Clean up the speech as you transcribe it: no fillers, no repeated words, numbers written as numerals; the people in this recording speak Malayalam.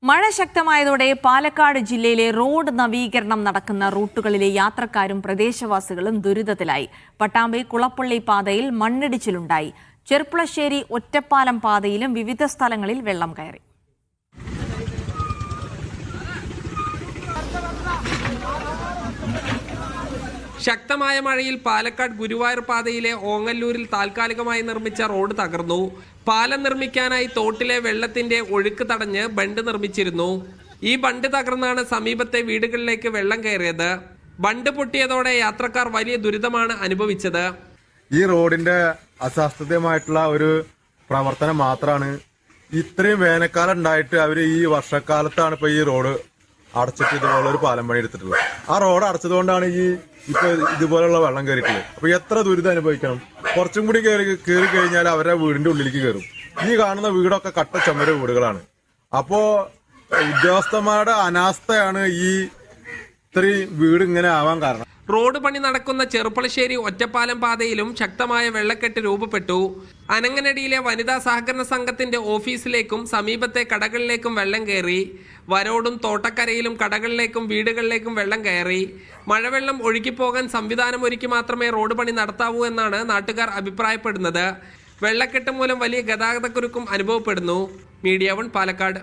മഴ ശക്തമായതോടെ പാലക്കാട് ജില്ലയിലെ റോഡ് നവീകരണം നടക്കുന്ന റൂട്ടുകളിലെ യാത്രക്കാരും പ്രദേശവാസികളും ദുരിതത്തിലായി. പട്ടാമ്പി കുളപ്പള്ളി പാതയിൽ മണ്ണിടിച്ചിലുണ്ടായി. ചെർപ്പുളശ്ശേരി ഒറ്റപ്പാലം പാതയിലും വിവിധ സ്ഥലങ്ങളിൽ വെള്ളം കയറി. ശക്തമായ മഴയിൽ പാലക്കാട് ഗുരുവായൂർ പാതയിലെ ഓങ്ങല്ലൂരിൽ താൽക്കാലികമായി നിർമ്മിച്ച റോഡ് തകർന്നു. പാലം നിർമ്മിക്കാനായി തോട്ടിലെ വെള്ളത്തിന്റെ ഒഴുക്ക് തടഞ്ഞ് ബണ്ട് നിർമ്മിച്ചിരുന്നു. ഈ ബണ്ട് തകർന്നാണ് സമീപത്തെ വീടുകളിലേക്ക് വെള്ളം കയറിയത്. ബണ്ട് പൊട്ടിയതോടെ യാത്രക്കാർ വലിയ ദുരിതമാണ് അനുഭവിച്ചത്. ഈ റോഡിന്റെ അശാസ്ത്രീയമായിട്ടുള്ള ഒരു പ്രവർത്തനം മാത്രമാണ് ഇത്രയും വേനൽക്കാലം ഉണ്ടായിട്ട് അവര് ഈ വർഷക്കാലത്താണ് ഇപ്പൊ ഈ റോഡ് അടച്ചിട്ട് ഇതുപോലെ ഒരു പാലം പണി എടുത്തിട്ടുള്ളത്. ആ റോഡ് അടച്ചതുകൊണ്ടാണ് ഇപ്പൊ ഇതുപോലുള്ള വെള്ളം കയറിയിട്ടുള്ളത്. അപ്പൊ എത്ര ദുരിതം അനുഭവിക്കണം. കുറച്ചും കൂടി കയറി കഴിഞ്ഞാൽ അവരുടെ വീടിന്റെ ഉള്ളിലേക്ക് കയറും. ഈ കാണുന്ന വീടൊക്കെ കട്ട ചുമര വീടുകളാണ്. അപ്പോ ഉദ്യോഗസ്ഥന്മാരുടെ അനാസ്ഥയാണ് ഈ ഇത്രയും വീട് ഇങ്ങനെ ആവാൻ കാരണം. റോഡ് പണി നടക്കുന്ന ചെറുപ്പളശ്ശേരി ഒറ്റപ്പാലം പാതയിലും ശക്തമായ വെള്ളക്കെട്ട് രൂപപ്പെട്ടു. അനങ്ങനടിയിലെ വനിതാ സഹകരണ സംഘത്തിന്റെ ഓഫീസിലേക്കും സമീപത്തെ കടകളിലേക്കും വെള്ളം കയറി. വരോടും തോട്ടക്കരയിലും കടകളിലേക്കും വീടുകളിലേക്കും വെള്ളം കയറി. മഴവെള്ളം ഒഴുകിപ്പോകാൻ സംവിധാനം ഒരുക്കി മാത്രമേ റോഡ് പണി നടത്താവൂ എന്നാണ് നാട്ടുകാർ അഭിപ്രായപ്പെടുന്നത്. വെള്ളക്കെട്ട് മൂലം വലിയ ഗതാഗതക്കുരുക്കും അനുഭവപ്പെടുന്നു. മീഡിയ 1 പാലക്കാട്.